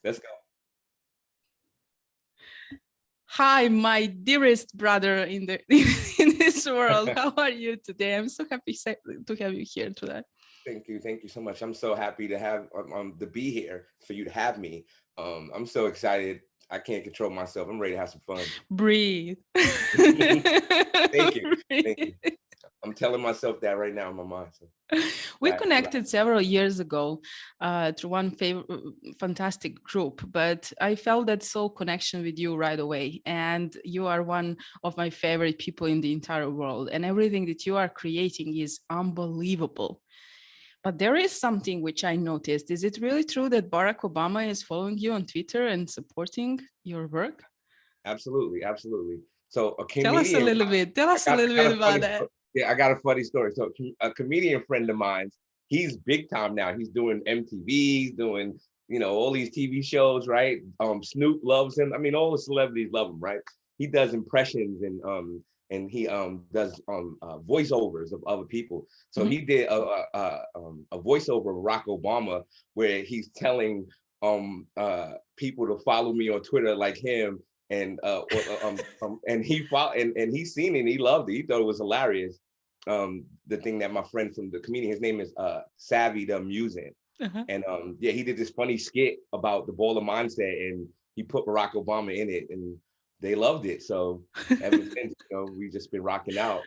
Let's go. Hi, my dearest brother in the in this world. How are you today? I'm so happy to have you here today. Thank you so much. I'm so happy to have to be here for you to have me. I'm so excited. I can't control myself. I'm ready to have some fun. Breathe. Thank you, thank Breathe. you. I'm telling myself that right now in my mind. So We relax. connected several years ago through one fantastic group, but I felt that soul connection with you right away. And you are one of my favorite people in the entire world. And everything that you are creating is unbelievable. But there is something which I noticed. Is it really true that Barack Obama is following you on Twitter and supporting your work? Absolutely, absolutely. So a Tell us a comedian, little bit. Tell us a I little got bit a about funny that. story. Yeah, I got a funny story. So a comedian friend of mine, he's big time now. He's doing MTV, he's doing, all these TV shows, right? Snoop loves him. I mean, all the celebrities love him, right? He does impressions and he does voiceovers of other people. So Mhm. he did a voiceover of Barack Obama where he's telling people to follow me on Twitter like him, and and he's seen it and he loved it. He thought it was hilarious. The thing that my friend from the comedian, his name is Savvy the Amusing. Uh-huh. And yeah, he did this funny skit about the baller mindset and he put Barack Obama in it and they loved it. So ever since, we just been rocking out.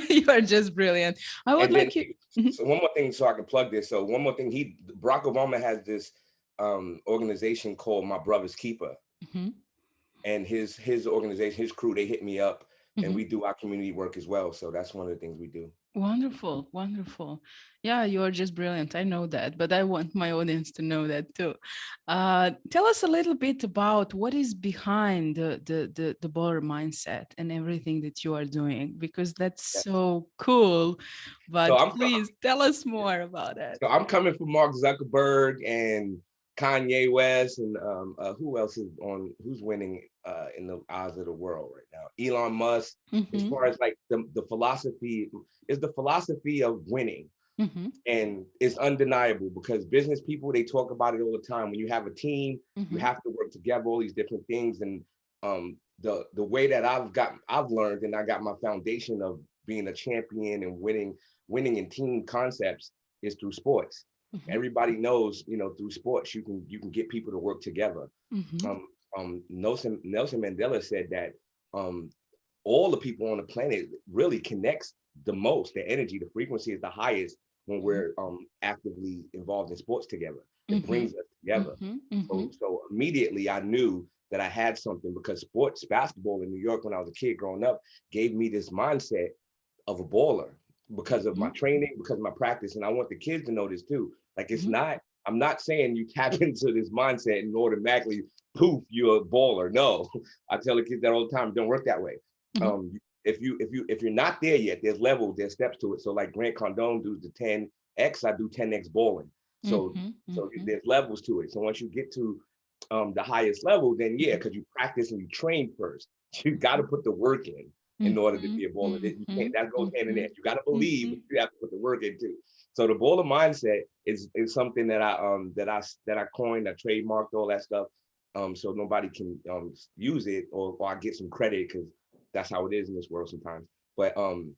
You are just brilliant. I would And then like you. Mhm. so one more thing so I can plug this. So one more thing, Barack Obama has this organization called My Brother's Keeper. Mhm. And his organization, his crew, they hit me up and Mhm. we do our community work as well. So that's one of the things we do. Wonderful, wonderful. Yeah, you are just brilliant. I know that, but I want my audience to know that too. Tell us a little bit about what is behind the baller mindset and everything that you are doing, because that's Yeah. so cool. So But I'm please tell us more about it. so I'm coming from Mark Zuckerberg and Kanye West and who else is who's winning in the eyes of the world right now? Elon Musk. As Hmm. far as like the philosophy is the philosophy of winning. Hmm. And it's undeniable because business people, they talk about it all the time. When you have a team, you Hmm. have to work together, all these different things. And the way that I've learned and I got my foundation of being a champion and winning in team concepts is through sports. Hmm. Everybody knows, through sports you can get people to work together. Hmm. Nelson Mandela said that um, all the people on the planet really connects the most. The energy, the frequency is the highest when we're actively involved in sports together. It Hmm. brings us together. Hmm. Hmm. So immediately I knew that I had something because sports, basketball in New York when I was a kid growing up, gave me this mindset of a baller because of my Hmm. training, because of my practice. And I want the kids to know this too. Like Hmm. I'm not saying you tap into this mindset and automatically poof, you're a baller. No, I tell the kids that all the time. It don't work that way. Hmm. Um, if you're not there yet, there's levels, there's steps to it. So like Grant Cardone does the 10x, I do 10x bowling. So Hmm. so Hmm. there's levels to it. So once you get to the highest level, then yeah, because you practice and you train first. You got to put the work in order to Mhm, be a bowler. You can't. mhm, That goes hand in mhm, hand. You got to believe, but mhm, you have to put the work in too. So the bowler mindset is something that I coined, I trademarked all that stuff. So nobody can use it or I get some credit because that's how it is in this world sometimes. But I'm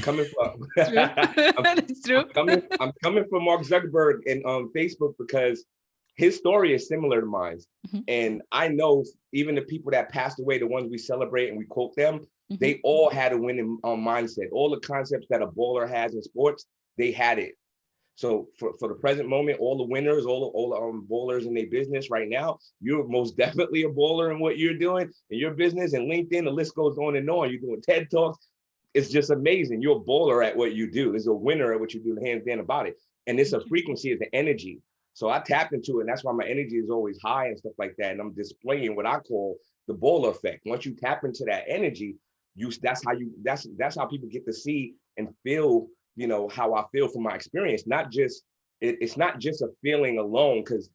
coming from True. That's true. I'm coming from Mark Zuckerberg and Facebook because his story is similar to mine. Mhm, And I know even the people that passed away, the ones we celebrate and we quote them, mhm, they all had a winning mindset. All the concepts that a baller has in sports, they had it. So for the present moment, all the winners, all the ballers in their business right now, you're most definitely a baller in what you're doing in your business and LinkedIn. The list goes on and on. You're doing TED Talks. It's just amazing. You're a baller at what you do. There's a winner at what you do, hands down about it. And it's a frequency, it's the energy. So I tapped into it, and that's why my energy is always high and stuff like that. And I'm displaying what I call the baller effect. Once you tap into that energy, that's how people get to see and feel, how I feel from my experience. Not just it's not just a feeling alone, because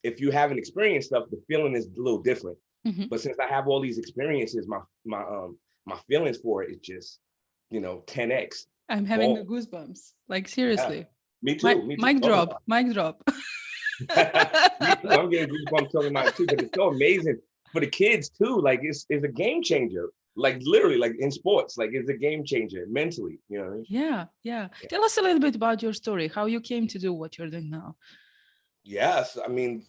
if you haven't experienced stuff, the feeling is a little different. mhm. But since I have all these experiences, my feelings for it is just, 10x. I'm having the Ball. goosebumps. Like Yeah. seriously. Me too. Me too. Mic Talking drop. about Mic drop. Me too. I'm getting goosebumps talking about it too, because it's so amazing for the kids too. Like it's a game changer. Like literally, like in sports, like it's a game changer mentally. You know what I mean? Yeah, yeah. Yeah. Tell us a little bit about your story, how you came to do what you're doing now. Yes, I mean,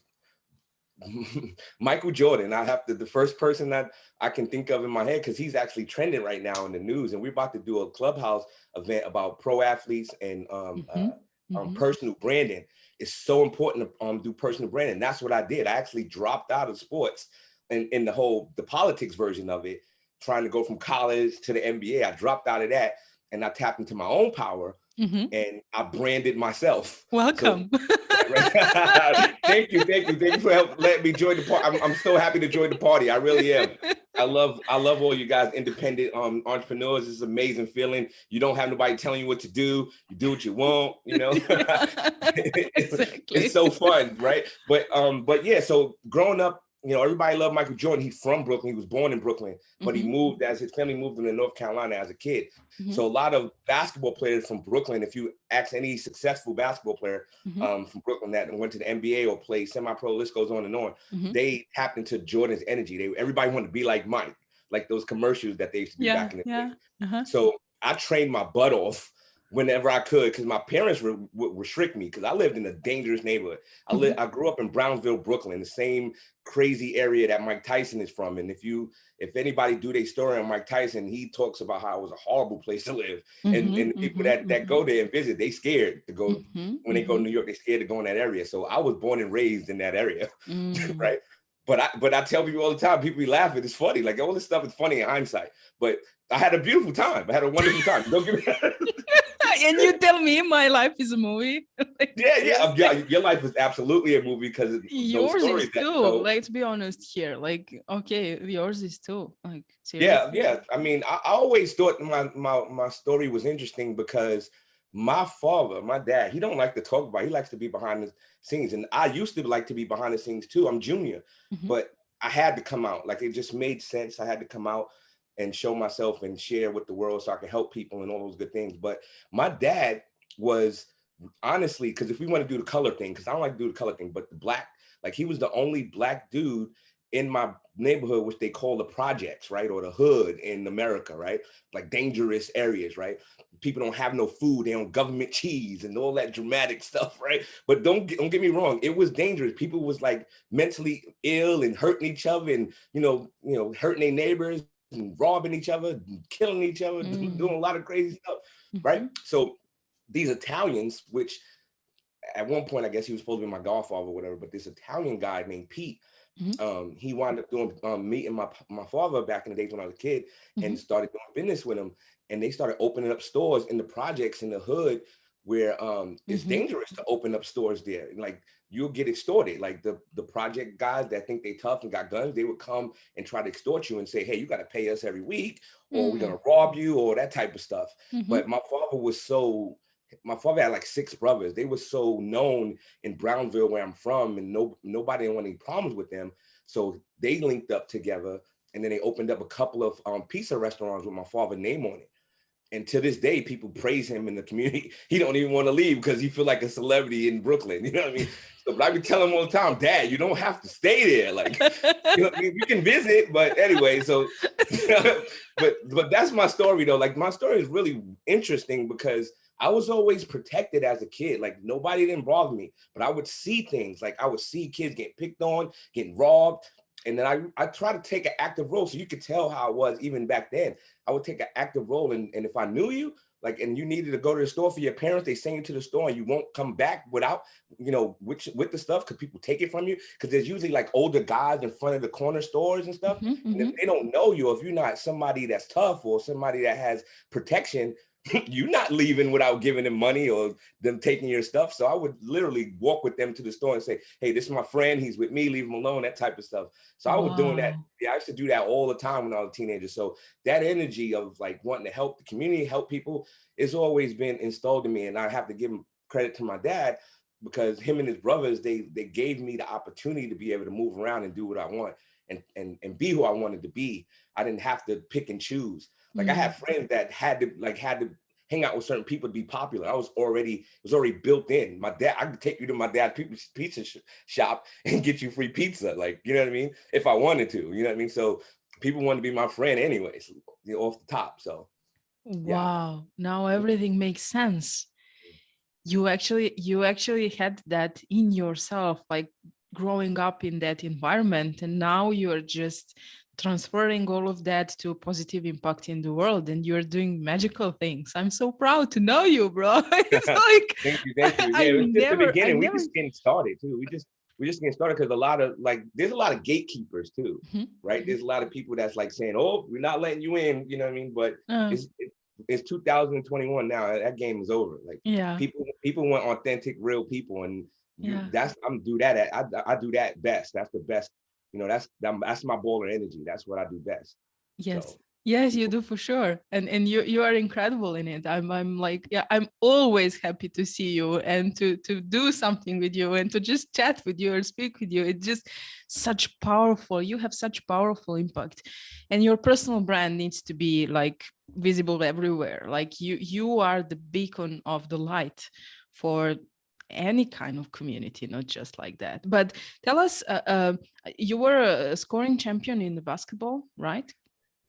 Michael Jordan. I have to the first person that I can think of in my head, because he's actually trending right now in the news, and we're about to do a clubhouse event about pro athletes and Mm-hmm. Mm-hmm. personal branding. It's so important to do personal branding. That's what I did. I actually dropped out of sports and in the politics version of it, trying to go from college to the NBA. I dropped out of that and I tapped into my own power Mm-hmm. and I branded myself. So Welcome. right. Thank you for letting me join the party. I'm so happy to join the party. I really am. I love all you guys, independent entrepreneurs. It's an amazing feeling. You don't have nobody telling you what to do. You do what you want. You know, it's Exactly. so fun, right? But yeah. So growing up, you know, everybody loved Michael Jordan. He's from Brooklyn. He was born in Brooklyn, but he Mm-hmm. moved as his family moved into North Carolina as a kid. Mm-hmm. So a lot of basketball players from Brooklyn, if you ask any successful basketball player Mm-hmm. from Brooklyn that went to the NBA or played semi-pro, list goes on and on, Mm-hmm. they tapped into Jordan's energy. Everybody wanted to be like Mike, like those commercials that they used to do Yeah, back in the day. yeah. Uh-huh. So I trained my butt off whenever I could, because my parents would restrict me, because I lived in a dangerous neighborhood. Mm-hmm. I grew up in Brownsville, Brooklyn, the same crazy area that Mike Tyson is from. And if anybody do their story on Mike Tyson, he talks about how it was a horrible place to live. And Mm-hmm. people Mm-hmm. that go there and visit, they scared to go. Mm-hmm. When they go to New York, they scared to go in that area. So I was born and raised in that area, Mm-hmm. right? But I tell people all the time, people be laughing. It's funny. Like all this stuff is funny in hindsight. But I had a beautiful time. I had a wonderful time. Don't get me. And you tell me my life is a movie? Like, Yeah. seriously? Your life is absolutely a movie because of those Yours is stories that you too. told. Let's be honest here. Like, okay, yours is too. Like, Yeah, seriously? yeah. I mean, I always thought my story was interesting because my father, my dad, he don't like to talk about it. He likes to be behind the scenes. And I used to like to be behind the scenes too. I'm junior, Mm-hmm. but I had to come out. Like it just made sense. I had to come out and show myself and share with the world so I can help people and all those good things. But my dad was honestly, because if we want to do the color thing, because I don't like to do the color thing, but the black, like he was the only black dude in my neighborhood, which they call the projects, right? Or the hood in America, right? Like dangerous areas, right? People don't have no food, they on government cheese and all that dramatic stuff, right? But don't get me wrong, it was dangerous. People was like mentally ill and hurting each other and hurting their neighbors and robbing each other, and killing each other, doing a lot of crazy stuff, right? Mm-hmm. So these Italians, which at one point I guess he was supposed to be my godfather or whatever, but this Italian guy named Pete, Mm-hmm. he wound up doing meeting my father back in the days when I was a kid Mm-hmm. and started doing business with him. And they started opening up stores in the projects in the hood where it's Mm-hmm. dangerous to open up stores there. Like you'll get extorted. Like the project guys that think they tough and got guns, they would come and try to extort you and say, hey, you got to pay us every week or we're going to rob you or that type of stuff. Mm-hmm. But my father had like 6 brothers. They were so known in Brownsville where I'm from, and nobody didn't want any problems with them. So they linked up together, and then they opened up a couple of pizza restaurants with my father's name on it. And to this day, people praise him in the community. He don't even want to leave because he feel like a celebrity in Brooklyn. You know what I mean? So, but I be telling him all the time, Dad, you don't have to stay there. Like, you know, we can visit, but anyway. So, but that's my story though. Like my story is really interesting because I was always protected as a kid. Like nobody didn't bother me, but I would see things. Like I would see kids getting picked on, getting robbed. And then I try to take an active role. So you could tell how I was even back then. I would take an active role. And if I knew you, like, and you needed to go to the store for your parents, they send you to the store and you won't come back without, with the stuff because people take it from you. Because there's usually like older guys in front of the corner stores and stuff. Mm-hmm. And if they don't know you, if you're not somebody that's tough or somebody that has protection, you're not leaving without giving them money or them taking your stuff. So I would literally walk with them to the store and say, hey, this is my friend. He's with me. Leave him alone, that type of stuff. So I was doing that. Wow. Yeah, I used to do that all the time when I was a teenager. So that energy of like wanting to help the community, help people, it's always been installed in me. And I have to give him credit to my dad because him and his brothers, they gave me the opportunity to be able to move around and do what I want and be who I wanted to be. I didn't have to pick and choose. Like I had friends that had to hang out with certain people to be popular. It was already built in. My dad, I could take you to my dad's pizza shop and get you free pizza. Like, you know what I mean? If I wanted to, you know what I mean? So people wanted to be my friend anyways, off the top. So yeah. Wow, now everything makes sense. You actually had that in yourself, like growing up in that environment, and now you're just transferring all of that to a positive impact in the world, and you're doing magical things. I'm so proud to know you, bro. It's like Thank you. I Yeah, it's just the I beginning. We never. just getting started too. We just getting started because there's a lot of gatekeepers too, Mhm, right? mhm. There's a lot of people that's like saying, "Oh, we're not letting you in," you know what I mean? But Uh, it's 2021 now. That game is over. Like yeah, people want authentic, real people, and yeah, I'm do that at I do that best. That's the best. You know, that's my baller energy. That's what I do best. yes. So Yes, you people, do for sure. And you are incredible in it. I'm like, yeah, I'm always happy to see you and to do something with you and to just chat with you or speak with you. It's just such powerful. You have such powerful impact. And your personal brand needs to be like visible everywhere. Like you are the beacon of the light for any kind of community, not just like that. But tell us, you were a scoring champion in the basketball, right?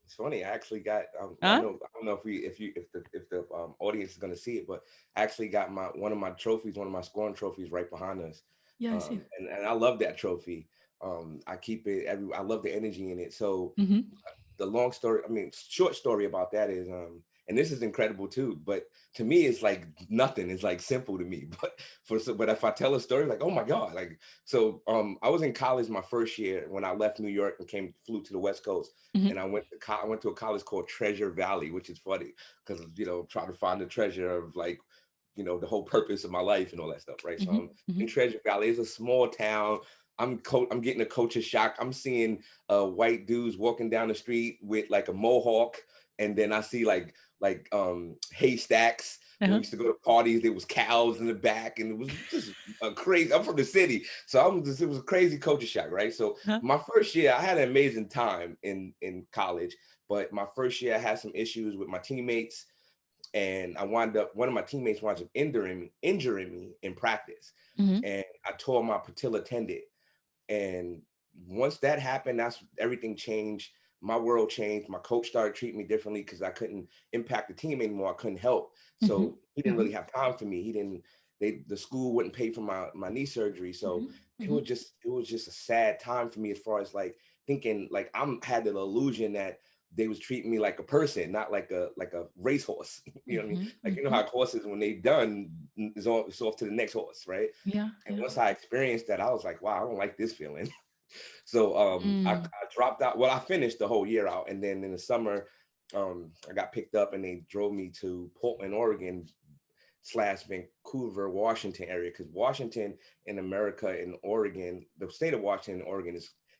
it's funny. I actually got. Huh? I don't know if the audience is gonna see it, but I actually got one of my trophies, one of my scoring trophies, right behind us, Yeah, I see. and I love that trophy. I keep it. I love the energy in it. So Mm-hmm. the long story, I mean, short story about that is, and this is incredible too, but to me, it's like nothing. It's like simple to me, but if I tell a story, like, oh my God, like, so, I was in college my first year when I left New York and flew to the West Coast. Mm-hmm. And I went to a college called Treasure Valley, which is funny because, trying to find the treasure of like, the whole purpose of my life and all that stuff. Right. So Mm-hmm. I'm Mm-hmm. in Treasure Valley. It's a small town. I'm getting a culture shock. I'm seeing white dudes walking down the street with like a mohawk, and then I see haystacks. When we Uh-huh. used to go to parties, there was cows in the back, and it was just a crazy. I'm from the city, so it was a crazy culture shock, right? So Uh-huh. my first year, I had an amazing time in college, but my first year, I had some issues with my teammates, and one of my teammates wound up injuring me in practice, Mm-hmm. and I tore my patella tendon. And once that happened, that's everything changed. My world changed. My coach started treating me differently because I couldn't impact the team anymore. I couldn't help. Mm-hmm. So he didn't Mm-hmm. really have time for me. He didn't, the school wouldn't pay for my knee surgery. So Mm-hmm. it was just a sad time for me as far as like thinking like had the illusion that they was treating me like a person, not like a racehorse. You know what I mean? Mm-hmm. Like, Mm-hmm. how horses, when they done, it's off to the next horse, right? Yeah, And yeah. once I experienced that, I was like, wow, I don't like this feeling. So I Mm. dropped out. Well, I finished the whole year out. And then in the summer, I got picked up and they drove me to Portland, Oregon / Vancouver, Washington area. Because Washington in America and Oregon, the state of Washington and Oregon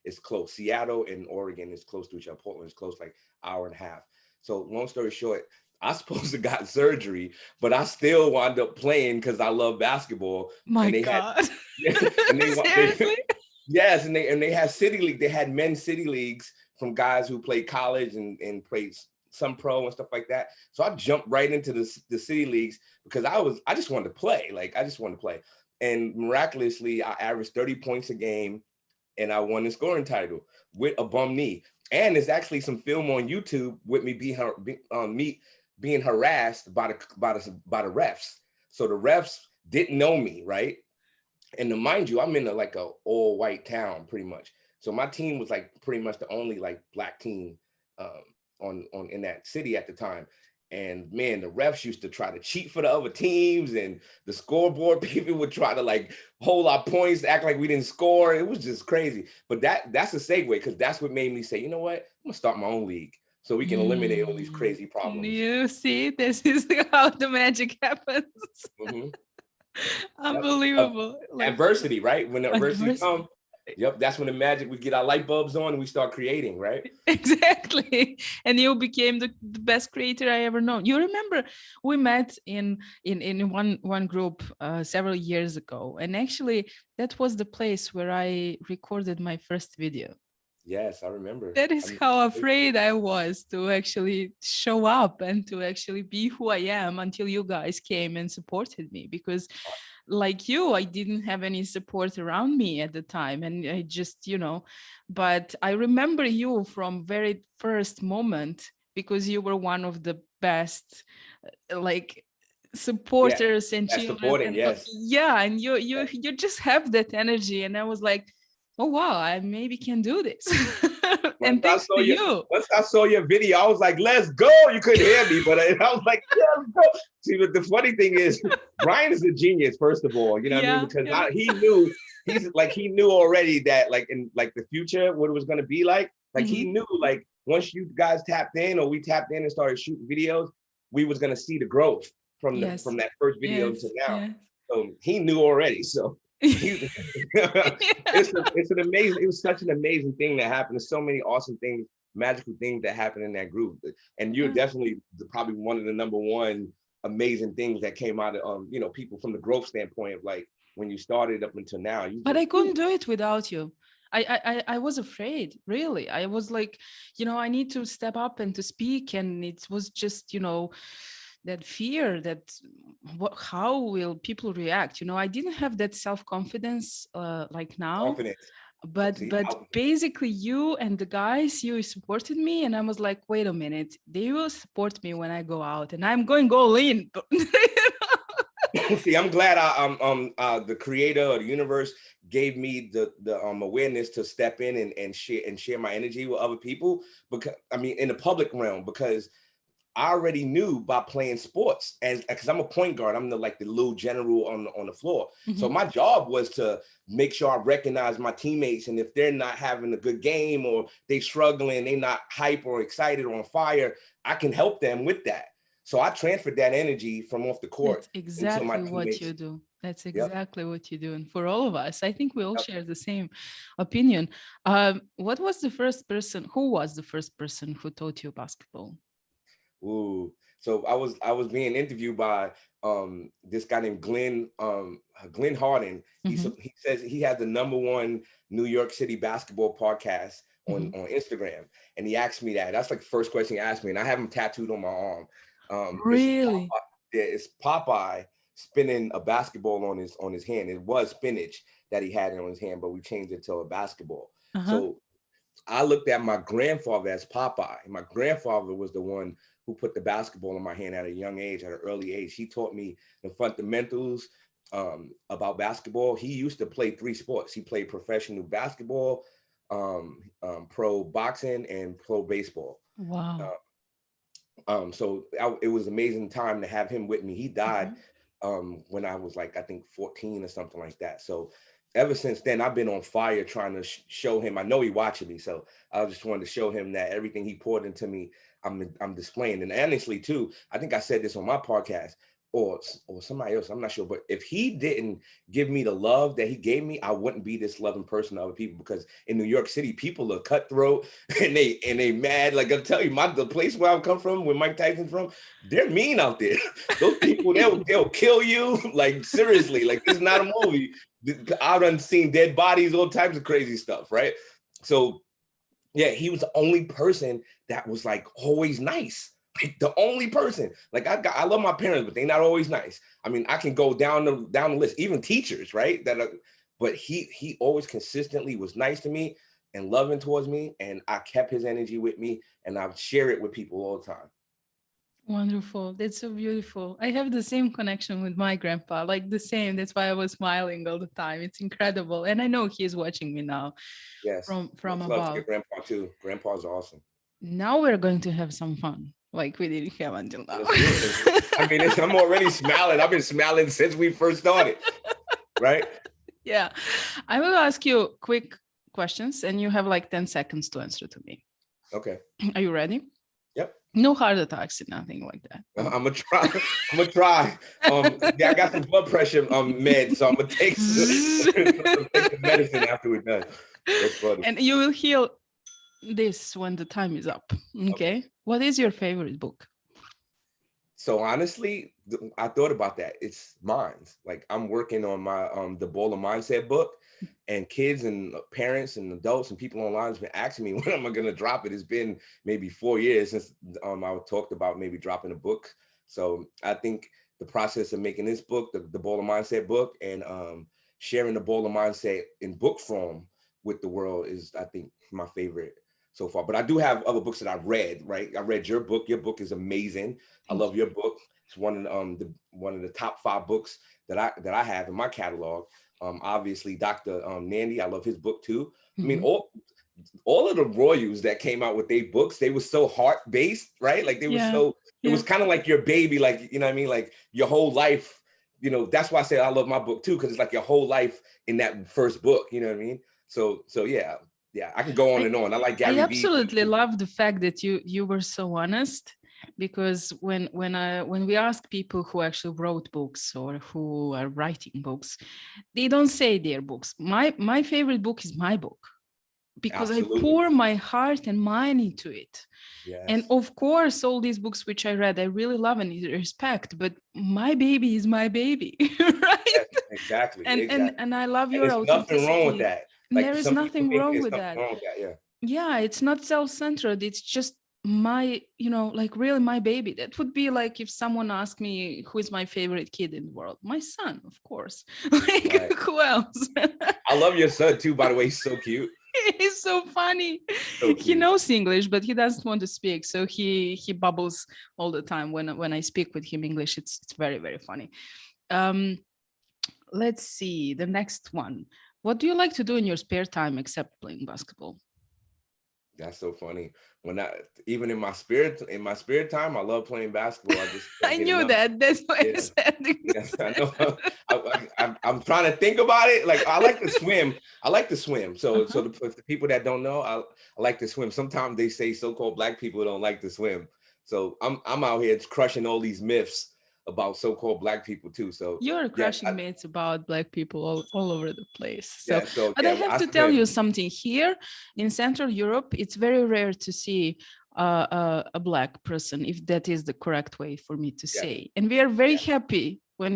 is close. Seattle and Oregon is close to each other. Portland is close, like hour and a half. So long story short, I supposed to got surgery, but I still wound up playing because I love basketball. My And they had God. and they Seriously? yes, and they had city league. They had men's city leagues from guys who played college and played some pro and stuff like that. So I jumped right into the city leagues because I just wanted to play. Like I just wanted to play. And miraculously, I averaged 30 points a game and I won the scoring title with a bum knee. And there's actually some film on YouTube with me being harassed by the refs. So the refs didn't know me, right? And to mind you, I'm in like a all white town pretty much. So my team was like pretty much the only like black team um, on in that city at the time. And man, the refs used to try to cheat for the other teams, and the scoreboard people would try to like hold our points, act like we didn't score. It was just crazy. But that's a segue because that's what made me say, you know what, I'm gonna start my own league so we can eliminate all these Mm. crazy problems. You see, this is how the magic happens. Mm-hmm. Yep. Unbelievable. Like Adversity, right? When adversity adversity. comes, yep, that's when the magic, we get our light bulbs on and we start creating, right? Exactly. And you became the best creator I ever known. You remember we met in one group several years ago, and actually that was the place where I recorded my first video. Yes, I remember. That is how afraid I was to actually show up and to actually be who I am until you guys came and supported me. Because, like you, I didn't have any support around me at the time. And I just, but I remember you from very first moment because you were one of the best, like, Yeah, supporters and that's children. supporting. And Yes. yeah, and you just have that energy. And I was like, oh wow, I maybe can do this. Once And I thanks saw to your you. once I saw your video, I was like, "Let's go!" You couldn't hear me, but I was like, "Yeah, let's go." See, but the funny thing is, Brian is a genius. First of all, you know what I mean, Yeah, because yeah. he knew already that like in like the future what it was going to be like. Like he Mhm. knew like once you guys tapped in or we tapped in and started shooting videos, we was going to see the growth Yes, from that first video to yes, now. yes. So he knew already. So he it's an amazing, it was such an amazing thing that happened. There's so many awesome things, magical things that happened in that group. And you're Yeah. definitely probably one of the number one amazing things that came out of people from the growth standpoint of like when you started up until now. You But I just couldn't do it without you. I was afraid, really. I was like, I need to step up and to speak. And it was just, that fear that how will people react? I didn't have that self-confidence like now. confidence. But basically you and the guys, you supported me. And I was like, wait a minute, they will support me when I go out and I'm going all in. See, I'm glad the creator or the universe gave me the awareness to step in and share my energy with other people, because I mean in the public realm, because I already knew by playing sports, and because I'm a point guard, I'm the little general on the floor. So Mhm. my job was to make sure I recognize my teammates, and if they're not having a good game or they struggling, they not hype or excited or on fire, I can help them with that. So I transferred that energy from off the court That's into my exactly what teammates. you do. That's Yep. exactly what you do. And for all of us, I think we all Yep. share the same opinion. What was the first person? Who was the first person who taught you basketball? Ooh. So I was being interviewed by this guy named Glenn Harden. Hmm. He says he had the number one New York City basketball podcast Hmm. on Instagram, and he asked me that. That's like the first question he asked me, and I have him tattooed on my arm. It's Really? Popeye, yeah, it's Popeye spinning a basketball on his hand. It was spinach that he had on his hand, but we changed it to a basketball. Uh-huh. So I looked at my grandfather as Popeye. My grandfather was the one who put the basketball in my hand at a young age, at an early age. He taught me the fundamentals about basketball. He used to play three sports. He played professional basketball, pro boxing, and pro baseball. Wow. It was an amazing time to have him with me. He died Mhm. when I was like, I think 14 or something like that. So ever since then, I've been on fire trying to show him. I know he watching me, so I just wanted to show him that everything he poured into me, I'm displaying. And honestly, too, I think I said this on my podcast or somebody else. I'm not sure, but if he didn't give me the love that he gave me, I wouldn't be this loving person to other people. Because in New York City, people are cutthroat and they mad. Like I'll tell you, the place where I come from, where Mike Tyson's from, they're mean out there. Those people, they'll kill you. Like seriously, like this is not a movie. I've done seen dead bodies, all types of crazy stuff, right? So yeah, he was the only person that was like always nice. Like the only person. Like I love my parents, but they're not always nice. I mean, I can go down the list, even teachers, right? But he always consistently was nice to me and loving towards me, and I kept his energy with me, and I would share it with people all the time. Wonderful. That's so beautiful. I have the same connection with my grandpa, like the same. That's why I was smiling all the time. It's incredible. And I know he's watching me now Yes, from much love to your above. grandpa too. Grandpa's awesome. Now we're going to have some fun, like we didn't have until now. Let's do it. I mean, I'm already smiling. I've been smiling since we first started, right? Yeah. I will ask you quick questions and you have like 10 seconds to answer to me. Okay. Are you ready? Yep. No heart attacks and nothing like that. I'm No. gonna try. I'm gonna try. Yeah, I got some blood pressure meds, so I'm gonna take take the medicine after we're done. That's funny. And you will heal this when the time is up. Okay. Okay. What is your favorite book? So honestly, I thought about that. It's mine. Like I'm working on my the Bowler Mindset book. And kids and parents and adults and people online have been asking me when am I going to drop it. It's been maybe 4 years since I talked about maybe dropping a book. So I think the process of making this book, the Baller Mindset book, and sharing the Baller Mindset in book form with the world is, I think, my favorite so far. But I do have other books that I read, right? I read your book. Your book is amazing. I love your book. It's one of one of the top 5 books that I have in my catalog. Obviously, Dr. Nandy, I love his book too. I mean, all of the royals that came out with their books, they were so heart-based, right? Like they were so, it was kind of like your baby, like, you know what I mean? Like your whole life, you know, that's why I say I love my book too, because it's like your whole life in that first book, you know what I mean? So yeah, I can go on and on. I like Gary I Vee. absolutely love the fact that you were so honest, because when we ask people who actually wrote books or who are writing books, they don't say their books. My favorite book is my book, because I Absolutely. pour my heart and mind into it. Yes. And of course, all these books which I read, I really love and respect, but my baby is my baby, right? Yes, exactly. And I love And your there's nothing wrong with authenticity. that. There Like is some people nothing think wrong there's with something that. wrong with that. Yeah. Yeah, it's not self-centered. It's just my, like really my baby. That would be like if someone asked me who is my favorite kid in the world. My son, of course. Like Right. who else? I love your son too, by the way. He's so cute. He's so funny. So He cute. knows English, but he doesn't want to speak. So he bubbles all the time when I speak with him English. It's very, very funny. Let's see the next one. What do you like to do in your spare time except playing basketball? That's so funny. When even in my spirit time, I love playing basketball. I just can't I get knew enough. that. That's why I Yeah. said Yes, I know. I'm trying to think about it. Like I like to swim. I like to swim. So for the people that don't know, I like to swim. Sometimes they say so-called Black people don't like to swim. So I'm out here crushing all these myths about so-called Black people too. So You're yeah, crushing myths about Black people all over the place. So, so but I have I to tell swim. you something. Here in Central Europe, it's very rare to see a Black person, if that is the correct way for me to say. And we are very happy when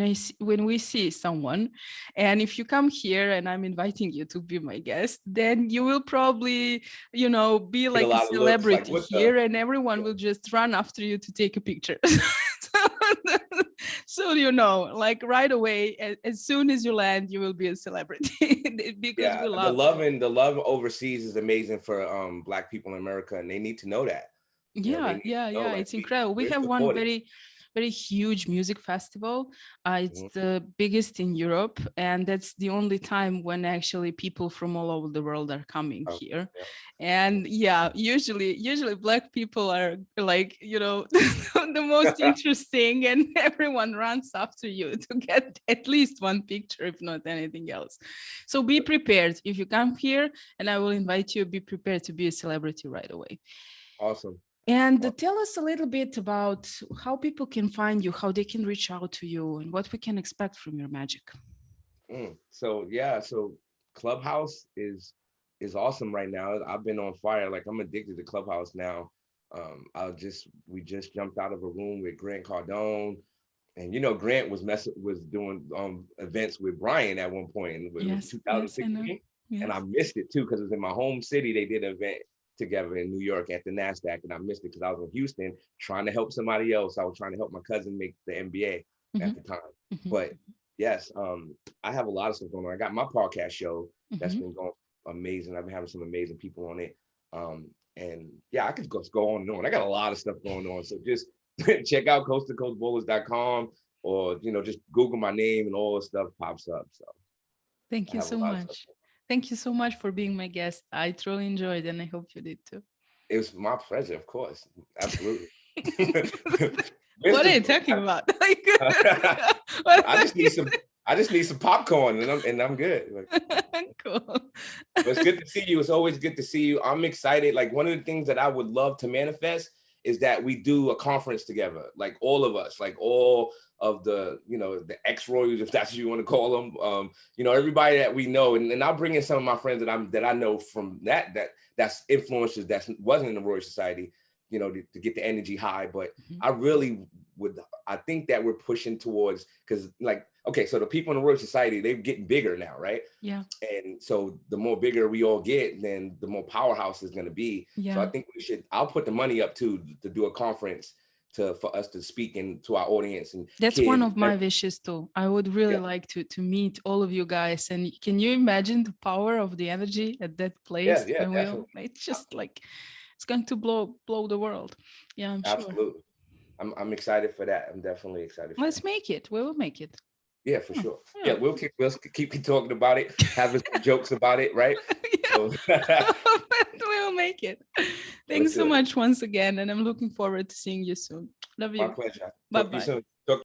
we see someone. And if you come here and I'm inviting you to be my guest, then you will probably, be like a celebrity here, and everyone will just run after you to take a picture. So like right away, as soon as you land, you will be a celebrity. Because we love the love overseas is amazing for Black people in America, and they need to know that. Yeah, Like, it's incredible. We we're have one supported. very, very huge music festival. It's Mhm. the biggest in Europe, and that's the only time when actually people from all over the world are coming Oh, here. yeah. And yeah, usually Black people are like, the most interesting, and everyone runs after you to get at least one picture, if not anything else. So be prepared. If you come here and I will invite you, be prepared to be a celebrity right away. Awesome. And tell us a little bit about how people can find you, how they can reach out to you, and what we can expect from your magic. So Clubhouse is awesome right now. I've been on fire. Like I'm addicted to Clubhouse now. We just jumped out of a room with Grant Cardone, and Grant was doing events with Brian at one point in Yes, 2016, yes. and I missed it too because it was in my home city. They did an event together in New York at the NASDAQ, and I missed it because I was in Houston trying to help somebody else. I was trying to help my cousin make the NBA at the time. But yes, I have a lot of stuff going on. I got my podcast show that's been going amazing. I've been having some amazing people on it. And yeah, I could just go on and on. I got a lot of stuff going on. So just check out CoasttoCoastBallers.com, or just Google my name and all the stuff pops up. So thank you so much. Thank you so much for being my guest. I truly enjoyed, and I hope you did too. It was my pleasure, of course. Absolutely. What are you talking about? I just need some popcorn, and I'm good. Cool. But it's good to see you. It's always good to see you. I'm excited. Like one of the things that I would love to manifest is that we do a conference together, like all of us, like all of the ex-royals, if that's what you want to call them. Everybody that we know, and I'll bring in some of my friends that I know from that's influencers that wasn't in the Royal Society. to get the energy high. But Mhm. I really I think that we're pushing towards, because like, okay, so the people in the Royal Society, they're getting bigger now, right? Yeah. And so the more bigger we all get, then the more powerhouse is going to be. So I Yeah. think I'll put the money up too, to do a conference for us to speak to our audience and That's one kids. of my wishes too. I would really Yeah, like to meet all of you guys. And can you imagine the power of the energy at that place yeah, when definitely. it's just like, it's going to blow the world. Yeah, I'm sure. Absolutely. I'm excited for that. I'm definitely excited for that. Let's make it. We will make it. Yeah, for Oh, sure. Yeah, yeah. we'll keep talking about it, having some jokes about it, right? Yeah. So But we'll make it. let's Thanks so do it. much once again. And I'm looking forward to seeing you soon. Love My you. pleasure. Bye Talk to you bye. soon. Talk